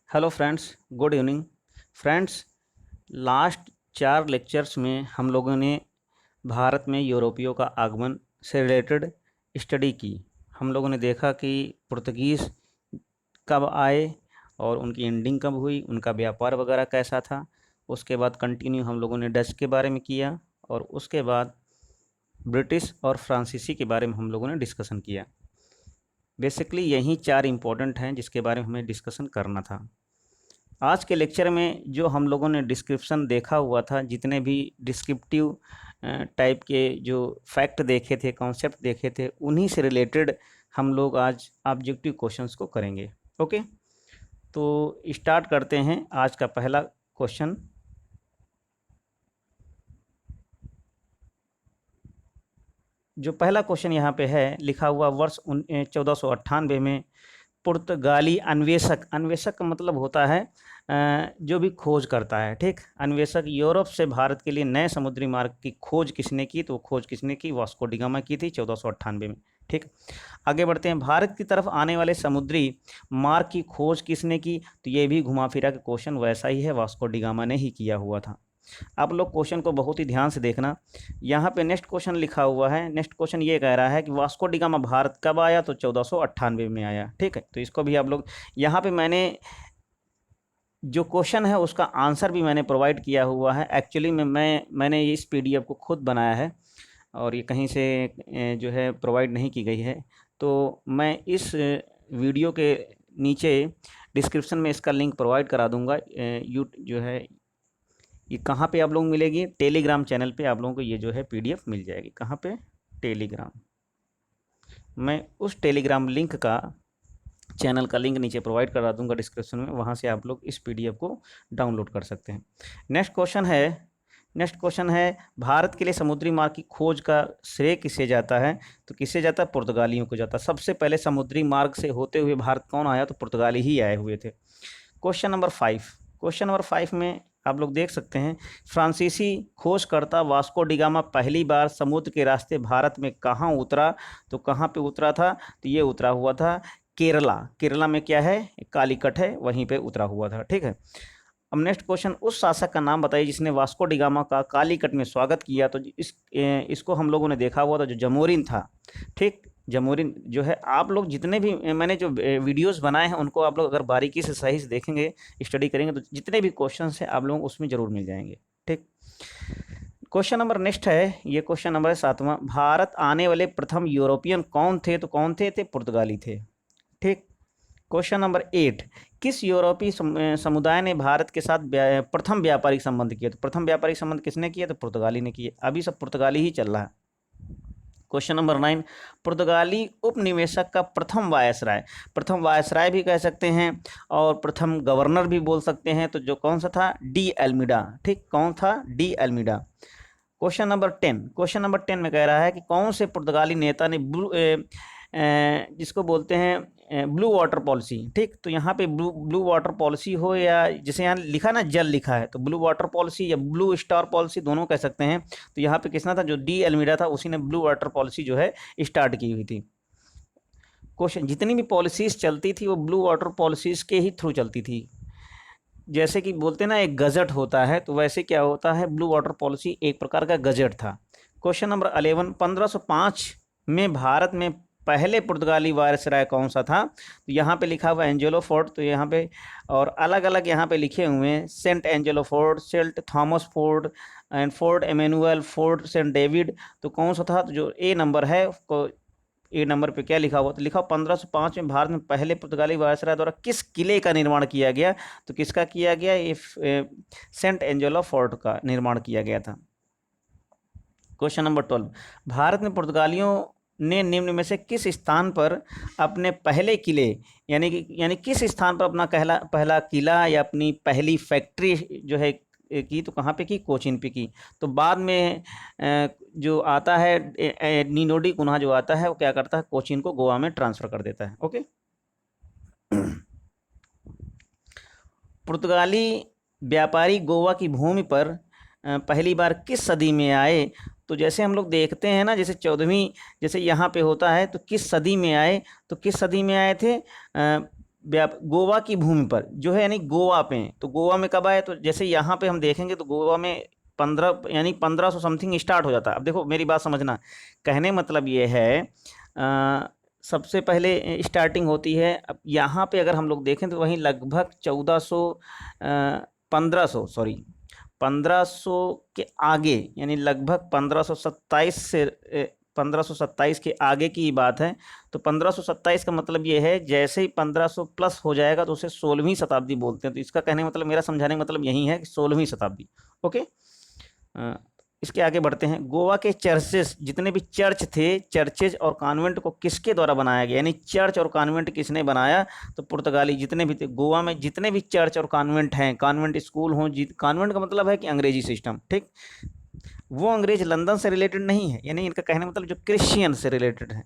Hello friends, good evening friends. Last 4 lectures में हम लोगों ने भारत में यूरोपियों का आगमन से रिलेटेड स्टडी की। हम लोगों ने देखा कि पुर्तगीज़ कब आए और उनकी एंडिंग कब हुई, उनका व्यापार वगैरह कैसा था। उसके बाद कंटिन्यू हम लोगों ने डच के बारे में किया और उसके बाद ब्रिटिश और फ्रांसीसी के बारे में हम लोगों ने डिस्कशन किया। बेसिकली यही 4 इम्पोर्टेंट हैं जिसके बारे में हमें डिस्कशन करना था। आज के लेक्चर में जो हम लोगों ने डिस्क्रिप्शन देखा हुआ था, जितने भी डिस्क्रिप्टिव टाइप के जो फैक्ट देखे थे, कॉन्सेप्ट देखे थे, उन्हीं से रिलेटेड हम लोग आज ऑब्जेक्टिव क्वेश्चंस को करेंगे। ओके, तो स्टार्ट करते हैं आज का पहला क्वेश्चन। जो पहला क्वेश्चन यहाँ पे है लिखा हुआ, वर्ष 1498 में पुर्तगाली अन्वेषक, अन्वेषक का मतलब होता है जो भी खोज करता है, ठीक। अन्वेषक यूरोप से भारत के लिए नए समुद्री मार्ग की खोज किसने की? तो खोज किसने की? वास्को डी गामा की थी 1498 में, ठीक। आगे बढ़ते हैं, भारत की तरफ आने वाले समुद्री मार्ग की खोज किसने की? तो ये भी घुमा फिरा के क्वेश्चन वैसा ही है, वास्को डी गामा ने ही किया हुआ था। आप लोग क्वेश्चन को बहुत ही ध्यान से देखना। यहाँ पे नेक्स्ट क्वेश्चन लिखा हुआ है, नेक्स्ट क्वेश्चन ये कह रहा है कि वास्को डी गामा भारत कब आया? तो 1498 में आया, ठीक है। तो इसको भी आप लोग, यहाँ पे मैंने जो क्वेश्चन है उसका आंसर भी मैंने प्रोवाइड किया हुआ है। एक्चुअली में मैंने इस पीडीएफ को खुद बनाया है और ये कहीं से जो है प्रोवाइड नहीं की गई है। तो मैं इस वीडियो के नीचे डिस्क्रिप्शन में इसका लिंक प्रोवाइड करा दूंगा। जो है ये कहाँ पे आप लोगों को मिलेगी? टेलीग्राम चैनल पे आप लोगों को ये जो है पीडीएफ मिल जाएगी। कहाँ पे? टेलीग्राम। मैं उस टेलीग्राम लिंक का, चैनल का लिंक नीचे प्रोवाइड करा दूंगा डिस्क्रिप्शन में, वहाँ से आप लोग इस पीडीएफ को डाउनलोड कर सकते हैं। नेक्स्ट क्वेश्चन है भारत के लिए समुद्री मार्ग की खोज का श्रेय किसे जाता है? तो किसे जाता है? पुर्तगालियों को जाता है। सबसे पहले समुद्री मार्ग से होते हुए भारत कौन आया? तो पुर्तगाली ही आए हुए थे। क्वेश्चन नंबर 5 में आप लोग देख सकते हैं, फ्रांसीसी खोजकर्ता वास्को डी गामा पहली बार समुद्र के रास्ते भारत में कहाँ उतरा? तो कहाँ पे उतरा था? तो ये उतरा हुआ था केरला में क्या है? कालीकट है, वहीं पे उतरा हुआ था, ठीक है। अब नेक्स्ट क्वेश्चन, उस शासक का नाम बताइए जिसने वास्को डी गामा का कालीकट में स्वागत किया। तो इसको हम लोगों ने देखा हुआ था, जो जमोरिन था, ठीक। जमोरिन जो है, आप लोग जितने भी मैंने जो वीडियोस बनाए हैं उनको आप लोग अगर बारीकी से सही से देखेंगे, स्टडी करेंगे, तो जितने भी क्वेश्चंस हैं आप लोग उसमें ज़रूर मिल जाएंगे, ठीक। क्वेश्चन नंबर नेक्स्ट है, ये क्वेश्चन नंबर 7वां, भारत आने वाले प्रथम यूरोपियन कौन थे? तो कौन थे? पुर्तगाली थे, ठीक। क्वेश्चन नंबर 8, किस यूरोपीय समुदाय ने भारत के साथ प्रथम व्यापारिक संबंध किए? तो प्रथम व्यापारिक संबंध किसने किया? तो पुर्तगाली ने किए। अभी सब पुर्तगाली ही चल रहा है। क्वेश्चन नंबर 9, पुर्तगाली उपनिवेशक का प्रथम वायसराय भी कह सकते हैं और प्रथम गवर्नर भी बोल सकते हैं। तो जो कौन सा था? डी एल्मीडा, ठीक। कौन था? डी एल्मीडा। क्वेश्चन नंबर 10 में कह रहा है कि कौन से पुर्तगाली नेता ने जिसको बोलते हैं ब्लू वाटर पॉलिसी, ठीक। तो यहाँ पे ब्लू वाटर पॉलिसी हो, या जैसे यहाँ लिखा ना जल लिखा है, तो ब्लू वाटर पॉलिसी या ब्लू स्टार पॉलिसी दोनों कह सकते हैं। तो यहाँ पे किसना था? जो डी एल्मीडा था, उसी ने ब्लू वाटर पॉलिसी जो है स्टार्ट की हुई थी। क्वेश्चन, जितनी भी पॉलिसीज चलती थी वो ब्लू वाटर पॉलिसीज के ही थ्रू चलती थी। जैसे कि बोलते हैं ना एक गजट होता है, तो वैसे क्या होता है, ब्लू वाटर पॉलिसी एक प्रकार का गजट था। क्वेश्चन नंबर 11, 1505 में भारत में पहले पुर्तगाली वायसराय कौन सा था? तो यहाँ पे लिखा हुआ एंजेलो फोर्ट, तो यहाँ पे और अलग अलग यहाँ पे लिखे हुए हैं, Saint Angelo fort, Saint Thomas fort and fort Emmanuel, fort Saint David. तो कौन सा था? तो जो ए नंबर है, ए नंबर पे क्या लिखा हुआ? तो लिखा 1505 में भारत में पहले पुर्तगाली वायसराय द्वारा किस किले का निर्माण किया गया? तो किसका किया गया? ये सेंट एंजेलो फोर्ट का निर्माण किया गया था। क्वेश्चन नंबर 12, भारत में पुर्तगालियों ने निम्न में से किस स्थान पर अपने पहले किले, यानी किस स्थान पर अपना पहला किला या अपनी पहली फैक्ट्री जो है की? तो कहाँ पे की? कोचीन पे की। तो बाद में जो आता है नीनोडी कुन्हा जो आता है, वो क्या करता है? कोचीन को गोवा में ट्रांसफ़र कर देता है, ओके। पुर्तगाली व्यापारी गोवा की भूमि पर पहली बार किस सदी में आए? तो जैसे हम लोग देखते हैं ना, जैसे 14वीं, जैसे यहाँ पे होता है, तो किस सदी में आए? तो किस सदी में आए थे? गोवा की भूमि पर जो है, यानी गोवा पे, तो गोवा में कब आए, तो जैसे यहाँ पे हम देखेंगे तो गोवा में 15 यानी 1500 समथिंग स्टार्ट हो जाता है। अब देखो मेरी बात समझना, कहने मतलब ये है सबसे पहले स्टार्टिंग होती है। अब यहाँ पे अगर हम लोग देखें तो वहीं लगभग 1400 1500 सॉरी 1500 के आगे, यानी लगभग 1527 से 1527 के आगे की बात है। तो 1527 का मतलब ये है, जैसे ही 1500 प्लस हो जाएगा तो उसे 16वीं शताब्दी बोलते हैं। तो इसका कहने का मतलब, मेरा समझाने का मतलब यही है कि 16वीं शताब्दी। ओके, इसके आगे बढ़ते हैं। गोवा के चर्चेस, जितने भी चर्च थे, चर्चेज और कॉन्वेंट को किसके द्वारा बनाया गया, यानी चर्च और कॉन्वेंट किसने बनाया, तो पुर्तगाली। जितने भी थे गोवा में, जितने भी चर्च और कॉन्वेंट हैं, कॉन्वेंट स्कूल हों, कॉन्वेंट का मतलब है कि अंग्रेजी सिस्टम, ठीक, वो अंग्रेज लंदन से रिलेटेड नहीं है, यानी इनका कहने मतलब जो क्रिश्चियन से रिलेटेड है।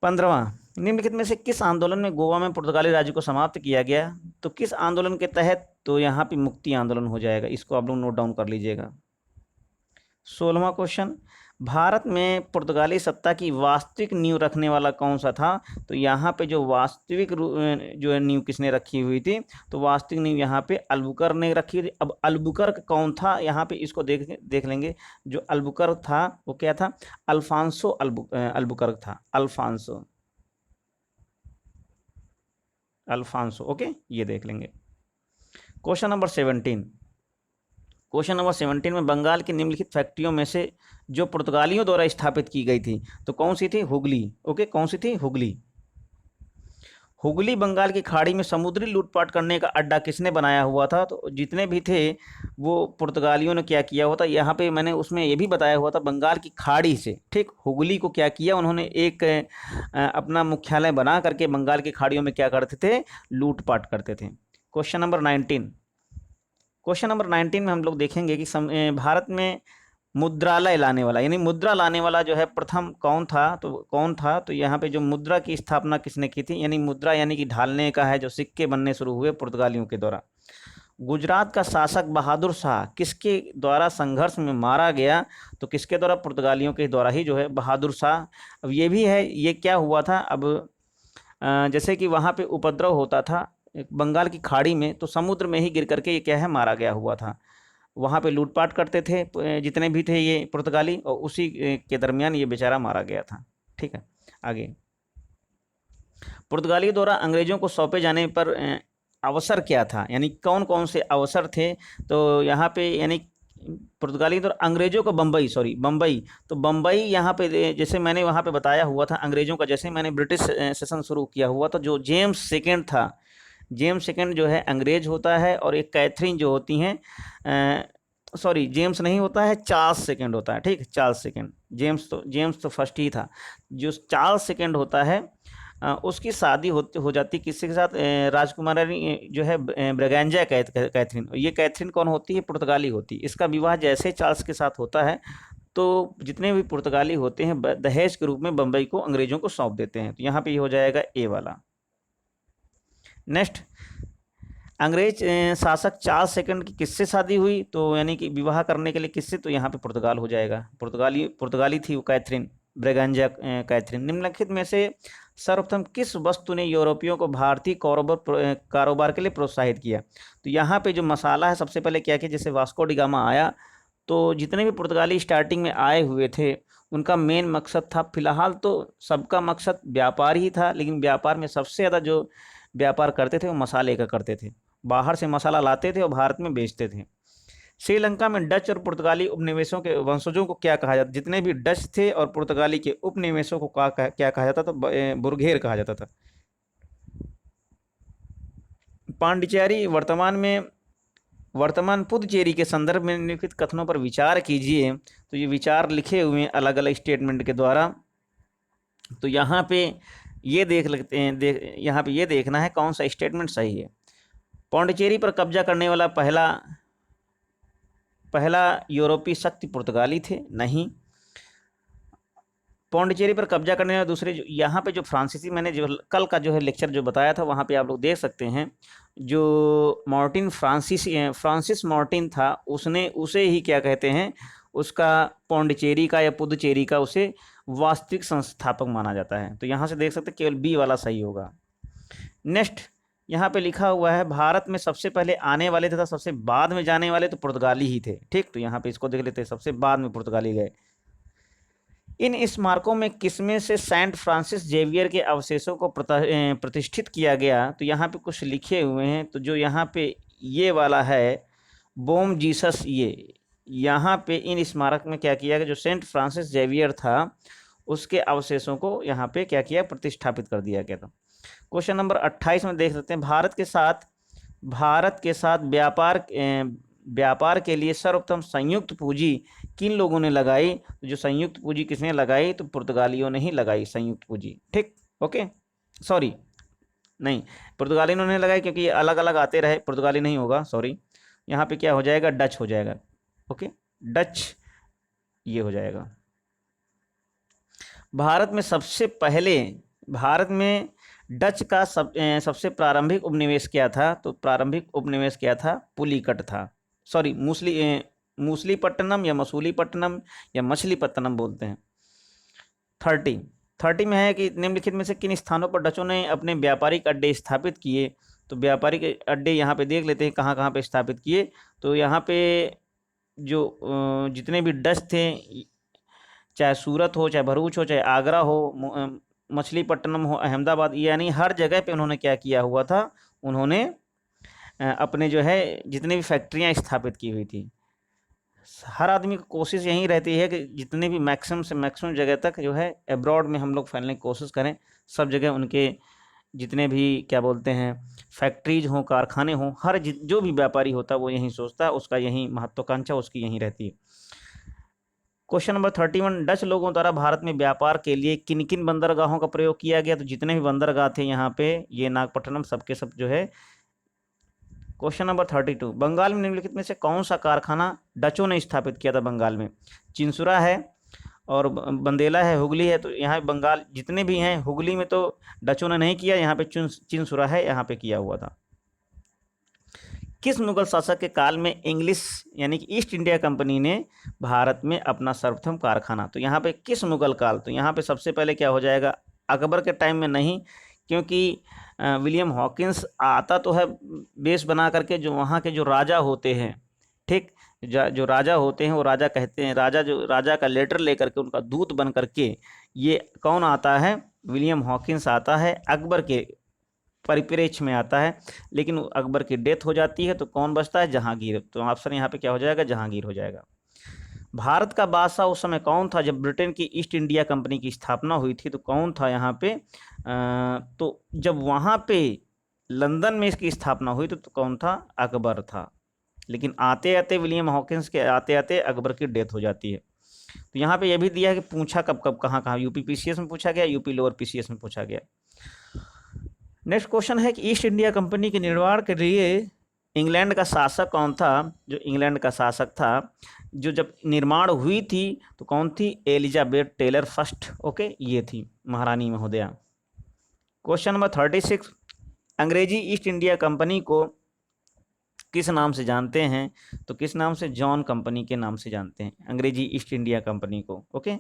15वां, निम्नलिखित में से किस आंदोलन में गोवा में पुर्तगाली राज्य को समाप्त किया गया, तो किस आंदोलन के तहत, तो यहाँ पे मुक्ति आंदोलन हो जाएगा, इसको आप लोग नोट डाउन कर लीजिएगा। 16वां क्वेश्चन, भारत में पुर्तगाली सत्ता की वास्तविक नींव रखने वाला कौन सा था, तो यहाँ पे जो वास्तविक जो नींव किसने रखी हुई थी, तो वास्तविक नींव यहाँ पे अल्बुकर्क ने रखी थी। अब अल्बुकर्क कौन था, यहाँ पे इसको देख लेंगे। जो अल्बुकर्क था वो क्या था, अल्फांसो अल्बुकर्क था, अल्फांसो। ओके, ये देख लेंगे। क्वेश्चन नंबर 17, क्वेश्चन नंबर 17 में बंगाल की निम्नलिखित फैक्ट्रियों में से जो पुर्तगालियों द्वारा स्थापित की गई थी, तो कौन सी थी, हुगली। ओके, कौन सी थी, हुगली। हुगली बंगाल की खाड़ी में समुद्री लूटपाट करने का अड्डा किसने बनाया हुआ था, तो जितने भी थे वो पुर्तगालियों ने क्या किया हुआ था, यहाँ पे मैंने उसमें ये भी बताया हुआ था, बंगाल की खाड़ी से, ठीक, हुगली को क्या किया उन्होंने, एक अपना मुख्यालय बना करके बंगाल की खाड़ियों में क्या करते थे, लूटपाट करते थे। क्वेश्चन नंबर 19, क्वेश्चन नंबर 19 में हम लोग देखेंगे कि भारत में मुद्रालय लाने वाला, यानी मुद्रा लाने वाला जो है प्रथम कौन था, तो यहाँ पे जो मुद्रा की स्थापना किसने की थी, यानी मुद्रा यानी कि ढालने का है, जो सिक्के बनने शुरू हुए पुर्तगालियों के द्वारा। गुजरात का शासक बहादुर शाह किसके द्वारा संघर्ष में मारा गया, तो किसके द्वारा, पुर्तगालियों के द्वारा ही जो है, बहादुर शाह। अब ये भी है, ये क्या हुआ था, अब जैसे कि वहाँ पे उपद्रव होता था बंगाल की खाड़ी में, तो समुद्र में ही गिर करके ये क्या है, मारा गया हुआ था। वहाँ पे लूटपाट करते थे जितने भी थे ये पुर्तगाली, और उसी के दरमियान ये बेचारा मारा गया था। ठीक है, आगे। पुर्तगालियों द्वारा अंग्रेजों को सौंपे जाने पर अवसर क्या था, यानी कौन कौन से अवसर थे, तो यहाँ पे यानी पुर्तगाली द्वारा अंग्रेजों को बम्बई, तो बम्बई यहाँ पे जैसे मैंने वहाँ पे बताया हुआ था, अंग्रेजों का जैसे मैंने ब्रिटिश सेशन शुरू किया हुआ था, जो जेम्स सेकेंड था, जेम्स सेकेंड जो है अंग्रेज होता है, और एक कैथरीन जो होती हैं, सॉरी जेम्स नहीं होता है, चार्ल्स सेकेंड होता है, ठीक है, चार्ल्स सेकेंड। जेम्स तो फर्स्ट ही था। जो चार्ल्स सेकेंड होता है उसकी शादी हो जाती किसके साथ, राजकुमारी जो है ब्रगैंजा कैथरीन। ये कैथरीन कौन होती है, पुर्तगाली होती है। इसका विवाह जैसे चार्ल्स के साथ होता है, तो जितने भी पुर्तगाली होते हैं दहेज के रूप में बम्बई को अंग्रेजों को सौंप देते हैं। तो यहाँ पे ये हो जाएगा ए वाला। नेक्स्ट, अंग्रेज शासक चार्ल्स सेकंड की किससे शादी हुई, तो यानी कि विवाह करने के लिए किससे, तो यहाँ पे पुर्तगाल हो जाएगा। पुर्तगाली थी वो कैथरीन, ब्रेगंजा कैथरीन। निम्नलिखित में से सर्वप्रथम किस वस्तु ने यूरोपियों को भारतीय कारोबार के लिए प्रोत्साहित किया, तो यहाँ पे जो मसाला है, सबसे पहले क्या किया, जैसे वास्को डी गामा आया, तो जितने भी पुर्तगाली स्टार्टिंग में आए हुए थे उनका मेन मकसद था, फिलहाल तो सबका मकसद व्यापार ही था, लेकिन व्यापार में सबसे ज़्यादा जो व्यापार करते थे वो मसाले का करते थे। बाहर से मसाला लाते थे और भारत में बेचते थे। श्रीलंका में डच और पुर्तगाली उपनिवेशों के वंशजों को क्या कहा जाता, जितने भी डच थे और पुर्तगाली के उपनिवेशों को क्या कहा जाता था, बुरघेर कहा जाता था। पांडिचेरी वर्तमान पुदुचेरी के संदर्भ में निम्नलिखित कथनों पर विचार कीजिए। तो ये विचार लिखे हुए हैं अलग अलग स्टेटमेंट के द्वारा। तो यहाँ पे ये देख लेते हैं, यहाँ पे ये देखना है कौन सा स्टेटमेंट सही है। पांडिचेरी पर कब्जा करने वाला पहला यूरोपीय शक्ति पुर्तगाली थे, नहीं। पांडिचेरी पर कब्जा करने वाले दूसरे, जो यहाँ पे जो फ्रांसीसी, मैंने जो कल का जो है लेक्चर जो बताया था, वहाँ पे आप लोग देख सकते हैं, जो फ्रांसिस मार्टिन था, उसे ही क्या कहते हैं, उसका पांडिचेरी का या पुदुचेरी का उसे वास्तविक संस्थापक माना जाता है। तो यहाँ से देख सकते हैं केवल बी वाला सही होगा। नेक्स्ट यहाँ पे लिखा हुआ है भारत में सबसे पहले आने वाले तथा सबसे बाद में जाने वाले तो पुर्तगाली ही थे। ठीक, तो यहाँ पे इसको देख लेते हैं, सबसे बाद में पुर्तगाली गए। इन स्मारकों में किसमें से सेंट फ्रांसिस जेवियर के अवशेषों को प्रतिष्ठित किया गया? तो यहाँ पे कुछ लिखे हुए हैं, तो जो यहाँ पे ये वाला है बोम जीसस, ये यहाँ पे इन स्मारक में क्या किया गया, जो सेंट फ्रांसिस जेवियर था उसके अवशेषों को यहाँ पे क्या किया, प्रतिष्ठापित कर दिया गया था। क्वेश्चन नंबर 28 में देख सकते हैं, भारत के साथ व्यापार के लिए सर्वप्रथम संयुक्त पूंजी किन लोगों ने लगाई? तो जो संयुक्त पूंजी किसने लगाई, तो पुर्तगालियों ने ही लगाई संयुक्त पूंजी। ठीक, ओके, सॉरी नहीं, पुर्तगाली ने लगाई क्योंकि ये अलग अलग आते रहे, पुर्तगाली नहीं होगा, सॉरी। यहाँ पे क्या हो जाएगा, डच हो जाएगा। ओके, डच ये हो जाएगा। भारत में डच का सबसे प्रारंभिक उपनिवेश क्या था? तो प्रारंभिक उपनिवेश क्या था, पुलिकट था, सॉरी मूसलीपट्टनम या मसूलीपट्टनम या मछलीपट्टनम बोलते हैं। 30 में है कि निम्नलिखित में से किन स्थानों पर डचों ने अपने व्यापारिक अड्डे स्थापित किए? तो व्यापारिक अड्डे यहाँ पे देख लेते हैं कहाँ कहाँ पे स्थापित किए। तो यहाँ पे जो जितने भी डच थे, चाहे सूरत हो, चाहे भरूच हो, चाहे आगरा हो, मछलीपट्टनम हो, अहमदाबाद, यानी हर जगह पे उन्होंने क्या किया हुआ था, उन्होंने अपने जो है जितने भी फैक्ट्रियाँ स्थापित की हुई थी। हर आदमी की कोशिश यही रहती है कि जितने भी मैक्सिमम से मैक्सिमम जगह तक जो है अब्रॉड में हम लोग फैलने की कोशिश करें, सब जगह उनके जितने भी क्या बोलते हैं फैक्ट्रीज हों, कारखाने हों, हर जो भी व्यापारी होता है वो यही सोचता है, उसका यही महत्वाकांक्षा उसकी यही रहती है। क्वेश्चन नंबर 31, डच लोगों द्वारा भारत में व्यापार के लिए किन किन बंदरगाहों का प्रयोग किया गया? तो जितने भी बंदरगाह थे यहाँ पे, ये नागपट्टनम सबके सब जो है। क्वेश्चन नंबर 32, बंगाल में निम्नलिखित में से कौन सा कारखाना डचों ने स्थापित किया था? बंगाल में चिंसुरा है और बंदेला है, हुगली है। तो यहाँ बंगाल जितने भी हैं, हुगली में तो डचों ने नहीं किया, यहाँ पे चिंसुरा है, यहाँ पे किया हुआ था। किस मुगल शासक के काल में इंग्लिश यानी कि ईस्ट इंडिया कंपनी ने भारत में अपना सर्वप्रथम कारखाना? तो यहाँ पे किस मुगल काल, तो यहाँ पे सबसे पहले क्या हो जाएगा, अकबर के टाइम में नहीं, क्योंकि विलियम हॉकिंस आता तो है बेस बना करके, जो वहाँ के जो राजा होते हैं, ठीक, जो राजा होते हैं वो राजा कहते हैं, राजा का लेटर लेकर के उनका दूत बन करके ये कौन आता है, विलियम हॉकिंस आता है, अकबर के परिप्रेक्ष्य में आता है। लेकिन अकबर की डेथ हो जाती है तो कौन बचता है, जहांगीर। तो ऑप्शन यहाँ पे क्या हो जाएगा, जहांगीर हो जाएगा। भारत का बादशाह उस समय कौन था जब ब्रिटेन की ईस्ट इंडिया कंपनी की स्थापना हुई थी? तो कौन था यहाँ पे, तो जब वहाँ पे लंदन में इसकी स्थापना हुई तो कौन था, अकबर था। लेकिन आते आते विलियम हॉकिंस के आते आते अकबर की डेथ हो जाती है। तो यहाँ पे यह भी दिया है कि पूछा कब कब कहाँ कहाँ, यूपी पीसीएस में पूछा गया, यूपी लोअर पीसीएस में पूछा गया। नेक्स्ट क्वेश्चन है कि ईस्ट इंडिया कंपनी के निर्माण के लिए इंग्लैंड का शासक कौन था? जो इंग्लैंड का शासक था, जो जब निर्माण हुई थी तो कौन थी, एलिजाबेथ टेलर फर्स्ट। ओके, ये थी महारानी महोदया। क्वेश्चन नंबर 36, अंग्रेजी ईस्ट इंडिया कंपनी को किस नाम से जानते हैं? तो किस नाम से, जॉन कंपनी के नाम से जानते हैं अंग्रेजी ईस्ट इंडिया कंपनी को। ओके,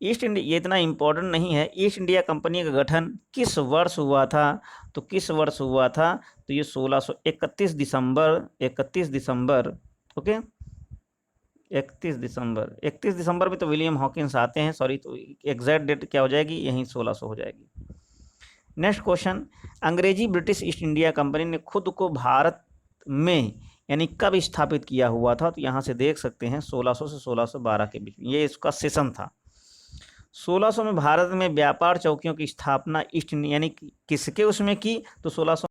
ईस्ट इंडिया ये इतना इम्पोर्टेंट नहीं है। ईस्ट इंडिया कंपनी का गठन किस वर्ष हुआ था? तो किस वर्ष हुआ था, तो ये 31 दिसंबर ओके 31 दिसंबर में तो विलियम हॉकिंस आते हैं, सॉरी, तो एग्जैक्ट डेट क्या हो जाएगी, यहीं 1600 हो जाएगी। नेक्स्ट क्वेश्चन, अंग्रेजी ब्रिटिश ईस्ट इंडिया कंपनी ने खुद को भारत में यानी कब स्थापित किया हुआ था? तो यहाँ से देख सकते हैं 1600 से 1612 के बीच में ये इसका सेशन था। 1600 में भारत में व्यापार चौकियों की स्थापना ईस्ट इंडिया यानी किसके उसमें की? तो 1600